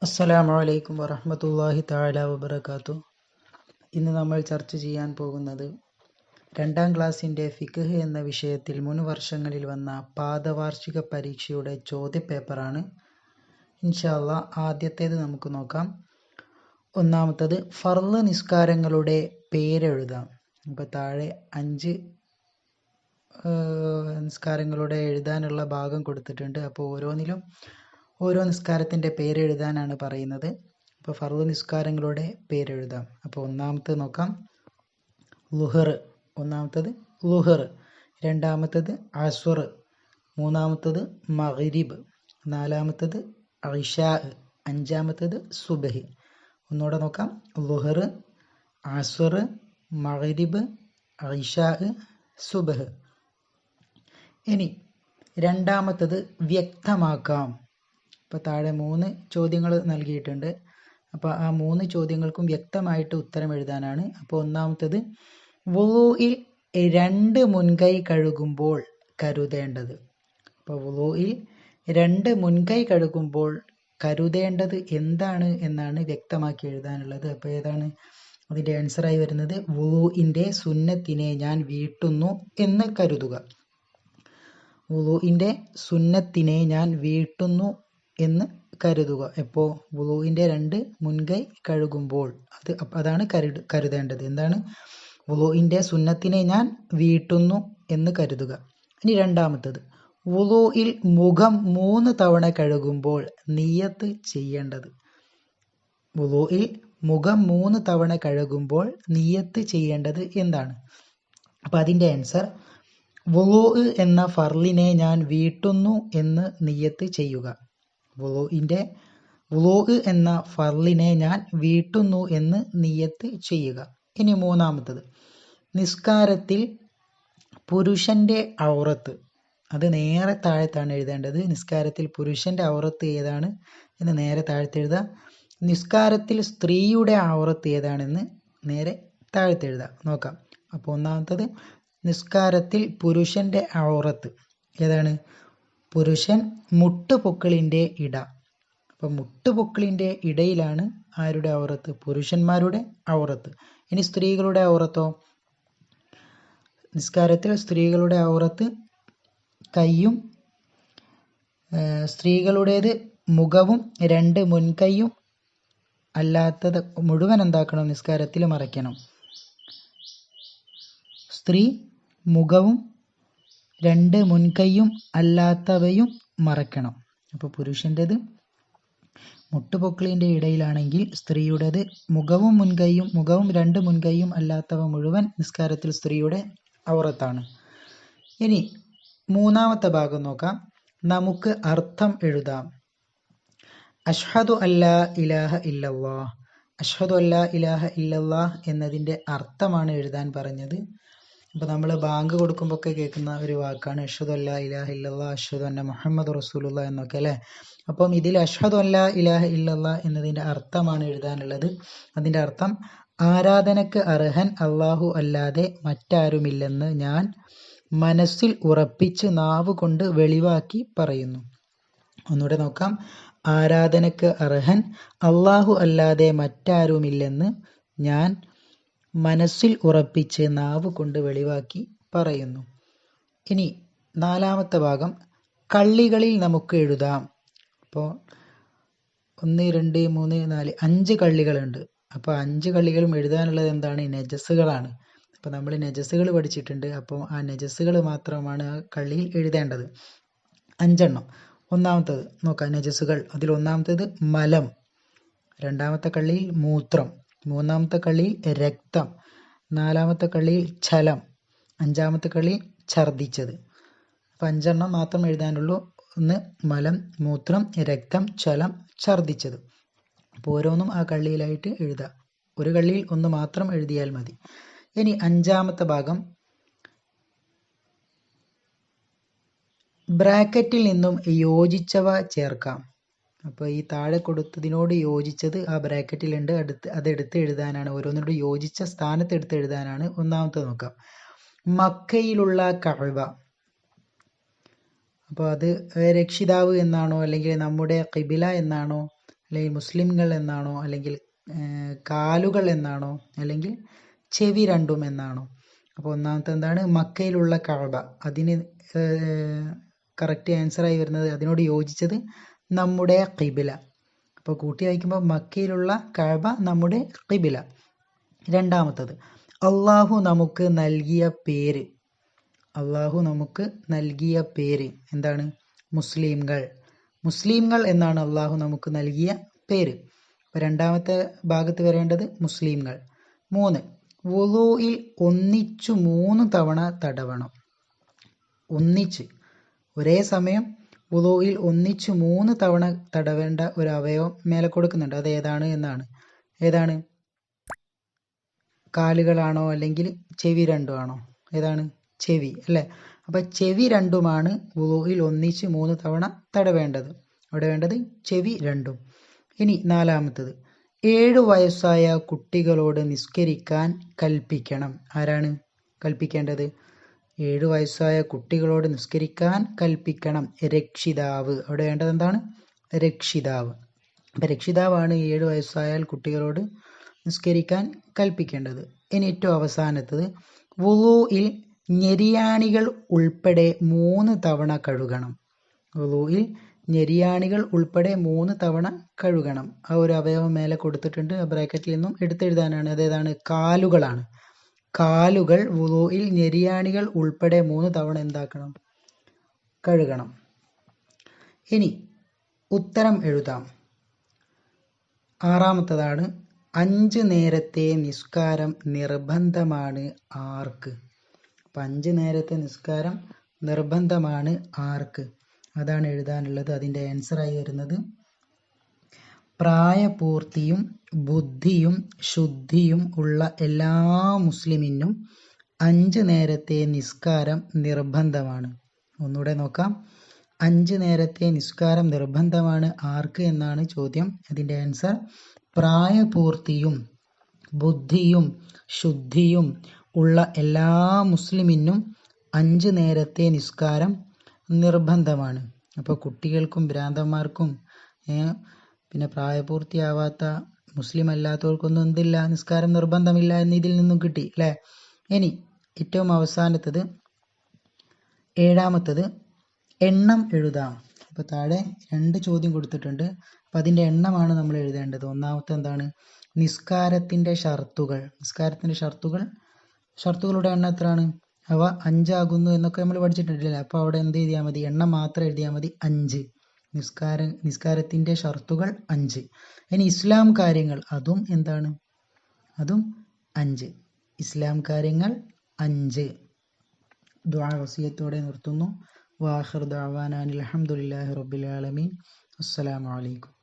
അസ്സലാമു അലൈക്കും വറഹ്മത്തുള്ളാഹി തആല വബറകാതുഹു. ഇന്ന് നമ്മൾ ചർച്ച ചെയ്യാൻ പോകുന്നത് 2ാം ക്ലാസ്സിൻ്റെ ഫിഖ്ഹ് എന്ന വിഷയത്തിൽ മുൻ വർഷങ്ങളിൽ വന്ന പാദവാർഷിക പരീക്ഷയുടെ ചോദ്യപേപ്പറാണ്. ഇൻഷാ അല്ലാഹ് ആദ്യത്തേത് നമുക്ക് നോക്കാം. ഒന്നാമത്തത് ഫർള് നിസ്കാരങ്ങളുടെ പേരെഴുതാം. അപ്പോൾ താഴെ 5 നിസ്കാരങ്ങളുടെ എഴുതാനുള്ള ഭാഗം കൊടുത്തിട്ടുണ്ട്. അപ്പോൾ ഓരോന്നിലും ഓരോ നിസ്കാരത്തിൻ്റെ പേരെഴുതാനാണ് പറയുന്നത്. അപ്പോൾ ഫർള് നിസ്കാരങ്ങളുടെ പേരെഴുതാം. അപ്പോൾ ഒന്നാമത്തേത് നോക്കാം. ഒന്നാമത്തത് ലുഹർ, രണ്ടാമത്തത് അസ്ർ, മൂന്നാമത്തത് മഗ്രിബ്, നാലാമത്തത് ഇശാ, അഞ്ചാമത്തത് സുബ്ഹ്. ഒന്നുകൂടെ നോക്കാം. ലുഹർ, അസ്ർ, മഗ്രിബ്, ഇശാ, സുബ്ഹ്. ഇനി രണ്ടാമത്തത് വ്യക്തമാക്കാം. ഇപ്പോൾ താഴെ 3 ചോദ്യങ്ങൾ നൽകിയിട്ടുണ്ട്. അപ്പോൾ ആ 3 ചോദ്യങ്ങൾക്കും വ്യക്തമായിട്ട് ഉത്തരം എഴുതാനാണ്. അപ്പോൾ ഒന്നാമത്തത് വുളൂഇൽ 2 മുൻകൈ കഴുകുമ്പോൾ കരുതേണ്ടത്. അപ്പോൾ വുളൂഇൽ 2 മുൻകൈ കഴുകുമ്പോൾ കരുതേണ്ടത് എന്താണ് എന്നാണ് വ്യക്തമാക്കി എഴുതാനുള്ളത്. അപ്പോൾ ഏതാണ് അതിൻ്റെ ആൻസറായി വരുന്നത്? വുളൂഇൻ്റെ സുന്നത്തിനെ ഞാൻ വീട്ടുന്നു എന്ന് കരുതുക. വുളൂഇൻ്റെ സുന്നത്തിനെ ഞാൻ വീട്ടുന്നു എന്ന് കരുതുക. എപ്പോൾ? വുളൂഇൻ്റെ 2 മുൻകൈ കഴുകുമ്പോൾ. അതാണ് കരുതേണ്ടത്. എന്താണ്? വുളൂഇൻ്റെ സുന്നത്തിനെ ഞാൻ വീട്ടുന്നു എന്ന് കരുതുക. ഇനി രണ്ടാമത്തത് വുളൂഇൽ മുഖം 3 തവണ കഴുകുമ്പോൾ നിയ്യത്ത് ചെയ്യേണ്ടത്. വുളൂഇൽ മുഖം 3 തവണ കഴുകുമ്പോൾ നിയ്യത്ത് ചെയ്യേണ്ടത് എന്താണ്? അപ്പം അതിൻ്റെ ആൻസർ വുളൂ എന്ന ഫർളിനെ ഞാൻ വീട്ടുന്നു എന്ന് നിയ്യത്ത് ചെയ്യുക. വുളൂ എന്ന ഫർളിനെ ഞാൻ വീട്ടുന്നു എന്ന് നിയ്യത്ത് ചെയ്യുക. ഇനി മൂന്നാമത്തത് നിസ്കാരത്തിൽ പുരുഷന്റെ ഔറത്ത്. അത് നേരെ താഴത്താണ് എഴുതേണ്ടത്. നിസ്കാരത്തിൽ പുരുഷന്റെ ഔറത്ത് ഏതാണ് എന്ന് നേരെ താഴത്ത് എഴുതുക. നിസ്കാരത്തിൽ സ്ത്രീയുടെ ഔറത്ത് ഏതാണെന്ന് നേരെ താഴത്ത് എഴുതുക. നോക്കാം. അപ്പോൾ ഒന്നാമത്തത് നിസ്കാരത്തിൽ പുരുഷന്റെ ഔറത്ത് ഏതാണ്? പുരുഷൻ മുട്ടുപൊക്കിളിൻ്റെ ഇട. അപ്പം മുട്ടുപൊക്കിളിൻ്റെ ഇടയിലാണ് ആരുടെ ഔറത്ത്? പുരുഷന്മാരുടെ ഔറത്ത്. ഇനി സ്ത്രീകളുടെ ഔറത്തോ? നിസ്കാരത്തിൽ സ്ത്രീകളുടെ ഔറത്ത് കൈയും, സ്ത്രീകളുടേത് മുഖവും 2 മുൻകൈയും അല്ലാത്തത് മുഴുവൻ എന്താക്കണം? നിസ്കാരത്തിൽ മറയ്ക്കണം. സ്ത്രീ മുഖവും 2 മുൻകൈയും അല്ലാത്തവയും മറയ്ക്കണം. അപ്പോൾ പുരുഷൻ്റെത് മുട്ടുപൊക്കിളിൻ്റെ ഇടയിലാണെങ്കിൽ സ്ത്രീയുടേത് മുഖവും 2 മുൻകൈയും അല്ലാത്തവ മുഴുവൻ നിസ്കാരത്തിൽ സ്ത്രീയുടെ ഔറത്താണ്. ഇനി മൂന്നാമത്തെ ഭാഗം നോക്കാം. നമുക്ക് അർത്ഥം എഴുതാം. അഷ്ഹദു അല്ലാ ഇലാഹ ഇല്ലല്ലാഹ്. അഷ്ഹദു അല്ലാ ഇലാഹ ഇല്ലല്ലാഹ് എന്നതിൻ്റെ അർത്ഥമാണ് എഴുതാൻ പറഞ്ഞത്. അപ്പോൾ നമ്മൾ ബാങ്ക് കൊടുക്കുമ്പോൾ ഒക്കെ കേൾക്കുന്ന ഒരു വാക്കാണ് അഷ്ഹദു അല്ലാ ഇലാഹ ഇല്ലല്ലാഹ്, അഷ്ഹദു അന്ന മുഹമ്മദ് റസൂലുള്ളാഹ് എന്നൊക്കെ അല്ലേ. അപ്പം ഇതിൽ അഷ്ഹദു അല്ലാ ഇലാഹ ഇല്ലല്ലാഹ് എന്നതിൻ്റെ അർത്ഥമാണ് എഴുതാനുള്ളത്. അതിൻ്റെ അർത്ഥം ആരാധനക്ക് അർഹൻ അല്ലാഹു അല്ലാതെ മറ്റാരുമില്ലെന്ന് ഞാൻ മനസ്സിൽ ഉറപ്പിച്ച് നാവ് കൊണ്ട് വെളിവാക്കി പറയുന്നു. ഒന്നുകൂടെ നോക്കാം. ആരാധനക്ക് അർഹൻ അല്ലാഹു അല്ലാതെ മറ്റാരുമില്ലെന്ന് ഞാൻ മനസ്സിൽ ഉറപ്പിച്ച് നാവ് കൊണ്ട് വെളിവാക്കി പറയുന്നു. ഇനി നാലാമത്തെ ഭാഗം കള്ളികളിൽ നമുക്ക് എഴുതാം. അപ്പോൾ 1, 2, 3, 4, 5 കള്ളികളുണ്ട്. അപ്പോൾ 5 കള്ളികളും എഴുതാനുള്ളത് എന്താണ്? നജസ്സുകളാണ്. അപ്പോൾ നമ്മൾ നജസ്സുകൾ പഠിച്ചിട്ടുണ്ട്. അപ്പോൾ ആ നജസ്സുകൾ മാത്രമാണ് ആ കള്ളിയിൽ എഴുതേണ്ടത്. 5 എണ്ണം. ഒന്നാമത്തത് നോക്കാം നജസ്സുകൾ. അതിൽ ഒന്നാമത്തേത് മലം, രണ്ടാമത്തെ കള്ളിയിൽ മൂത്രം, മൂന്നാമത്തെ കള്ളിയിൽ രക്തം, നാലാമത്തെ കള്ളിയിൽ ഛലം, അഞ്ചാമത്തെ കള്ളിയിൽ ഛർദിച്ചത്. അപ്പം 5 എണ്ണം മാത്രം എഴുതാനുള്ളൂ. 1 മലം, മൂത്രം, രക്തം, ഛലം, ഛർദിച്ചത്. അപ്പോൾ ഓരോന്നും ആ കള്ളിയിലായിട്ട് എഴുതുക. ഒരു കള്ളിയിൽ 1 മാത്രം എഴുതിയാൽ മതി. ഇനി 5ാമത്തെ ഭാഗം ബ്രാക്കറ്റിൽ നിന്നും യോജിച്ചവ ചേർക്കാം. അപ്പോൾ ഈ താഴെ കൊടുത്തതിനോട് യോജിച്ചത് ആ ബ്രാക്കറ്റിലുണ്ട്. അതെടുത്ത് എഴുതാനാണ്. ഓരോന്നിനോട് യോജിച്ച സ്ഥാനത്ത് എടുത്ത് എഴുതാനാണ്. ഒന്നാമത്തെ നോക്കാം. മക്കയിലുള്ള കഅബ. അപ്പോൾ അത് രക്ഷിതാവ് എന്നാണോ അല്ലെങ്കിൽ നമ്മുടെ ഖിബില എന്നാണോ അല്ലെങ്കിൽ മുസ്ലിംകൾ എന്നാണോ, അല്ലെങ്കിൽ കാലുകൾ എന്നാണോ, അല്ലെങ്കിൽ ചെവി രണ്ടും എന്നാണോ? അപ്പോൾ ഒന്നാമത്തെ എന്താണ്? മക്കയിലുള്ള കഅബ. അതിന് കറക്റ്റ് ആൻസറായി വരുന്നത്, അതിനോട് യോജിച്ചത് നമ്മുടെ ഖിബില. അപ്പോൾ കൂട്ടി വായിക്കുമ്പോൾ മക്കയിലുള്ള കഅബ നമ്മുടെ ഖിബില. രണ്ടാമത്തത് അള്ളാഹു നമുക്ക് നൽകിയ പേര്. അള്ളാഹു നമുക്ക് നൽകിയ പേര് എന്താണ്? മുസ്ലിംകൾ. മുസ്ലിംകൾ എന്നാണ് അള്ളാഹു നമുക്ക് നൽകിയ പേര്. അപ്പോൾ രണ്ടാമത്തെ ഭാഗത്ത് വരേണ്ടത് മുസ്ലിംകൾ. 3, വുളൂഇൽ ഒന്നിച്ചു 3 തവണ തടവണം. ഒന്നിച്ച് ഒരേ സമയം വുളൂഇൽ ഒന്നിച്ചു 3 തവണ തടവേണ്ട ഒരു അവയവം മേലെ കൊടുക്കുന്നുണ്ട്. അത് ഏതാണ് എന്നാണ്. ഏതാണ്? കാലുകളാണോ അല്ലെങ്കിൽ ചെവി രണ്ടുമാണോ? ഏതാണ്? ചെവി അല്ലേ? അപ്പം ചെവി രണ്ടുമാണ് വുളൂഇൽ ഒന്നിച്ച് 3 തവണ തടവേണ്ടത്. അവിടെ വേണ്ടത് ചെവി രണ്ടും. ഇനി നാലാമത്തത് 7 വയസ്സായ കുട്ടികളോട് നിസ്കരിക്കാൻ കൽപ്പിക്കണം. ആരാണ് കൽപ്പിക്കേണ്ടത്? 7 വയസ്സായ കുട്ടികളോട് നിസ്കരിക്കാൻ കൽപ്പിക്കണം. രക്ഷിതാവ്. അവിടെ വേണ്ടത് എന്താണ്? രക്ഷിതാവ്. അപ്പം രക്ഷിതാവാണ് 7 വയസ്സായാൽ കുട്ടികളോട് നിസ്കരിക്കാൻ കൽപ്പിക്കേണ്ടത്. ഇനി ഏറ്റവും അവസാനത്തത് വുളൂഇൽ ഞെരിയാണികൾ ഉൾപ്പെടെ 3 തവണ കഴുകണം. വുളൂഇൽ ഞെരിയാണികൾ ഉൾപ്പെടെ 3 തവണ കഴുകണം. ആ ഒരു അവയവം മേലെ കൊടുത്തിട്ടുണ്ട്. ആ ബ്രാക്കറ്റിൽ നിന്നും എടുത്തെഴുതാനാണ്. അതേതാണ്? കാലുകളാണ്. കാലുകൾ വുളൂഇൽ ഞെരിയാണികൾ ഉൾപ്പെടെ 3 തവണ എന്താക്കണം? കഴുകണം. ഇനി ഉത്തരം എഴുതാം. ആറാമത്തതാണ് 5 നേരത്തെ നിസ്കാരം നിർബന്ധമാണ് ആർക്ക്? അപ്പം 5 നേരത്തെ നിസ്കാരം നിർബന്ധമാണ് ആർക്ക്? അതാണ് എഴുതാനുള്ളത്. അതിൻ്റെ ആൻസറായി വരുന്നത് പ്രായപൂർത്തിയും ബുദ്ധിയും ശുദ്ധിയും ഉള്ള എല്ലാ മുസ്ലിമിനും 5 നേരത്തെ നിസ്കാരം നിർബന്ധമാണ്. ഒന്നുകൂടെ നോക്കാം. 5 നേരത്തെ നിസ്കാരം നിർബന്ധമാണ് ആർക്ക് എന്നാണ് ചോദ്യം. അതിൻ്റെ ആൻസർ പ്രായപൂർത്തിയും ബുദ്ധിയും ശുദ്ധിയും ഉള്ള എല്ലാ മുസ്ലിമിനും 5 നേരത്തെ നിസ്കാരം നിർബന്ധമാണ്. അപ്പോൾ കുട്ടികൾക്കും ഭ്രാന്തന്മാർക്കും പിന്നെ പ്രായപൂർത്തിയാവാത്ത മുസ്ലിം അല്ലാത്തവർക്കൊന്നും എന്തില്ല? നിസ്കാരം നിർബന്ധമില്ല എന്ന് ഇതിൽ നിന്നും കിട്ടി അല്ലേ? ഇനി ഏറ്റവും അവസാനത്തത് 7ാമത്തത് എണ്ണം എഴുതാം. അപ്പോൾ താഴെ 2 ചോദ്യം കൊടുത്തിട്ടുണ്ട്. അപ്പം അതിൻ്റെ എണ്ണമാണ് നമ്മൾ എഴുതേണ്ടത്. ഒന്നാമത്തെ എന്താണ്? നിസ്കാരത്തിൻ്റെ ഷർത്തുകൾ. ഷർത്തുകളുടെ എണ്ണം എത്രയാണ്? അവ 5 ആകുന്നു എന്നൊക്കെ നമ്മൾ പഠിച്ചിട്ടുണ്ടല്ലേ? അപ്പോൾ അവിടെ എന്ത് എഴുതിയാൽ മതി? എണ്ണം മാത്രം എഴുതിയാൽ മതി. 5. നിസ്കാരത്തിൻ്റെ ഷർത്തുകൾ 5. ഇനി ഇസ്ലാം കാര്യങ്ങൾ, അതും എന്താണ്? അതും 5. ഇസ്ലാം കാര്യങ്ങൾ 5. ദുആ വസിയത്തോടെ നിർത്തുന്നു. വാഖിർ ദഅവാനാ അൽഹംദുലില്ലാഹി റബ്ബിൽ ആലമീൻ. അസ്സലാമു അലൈക്കും.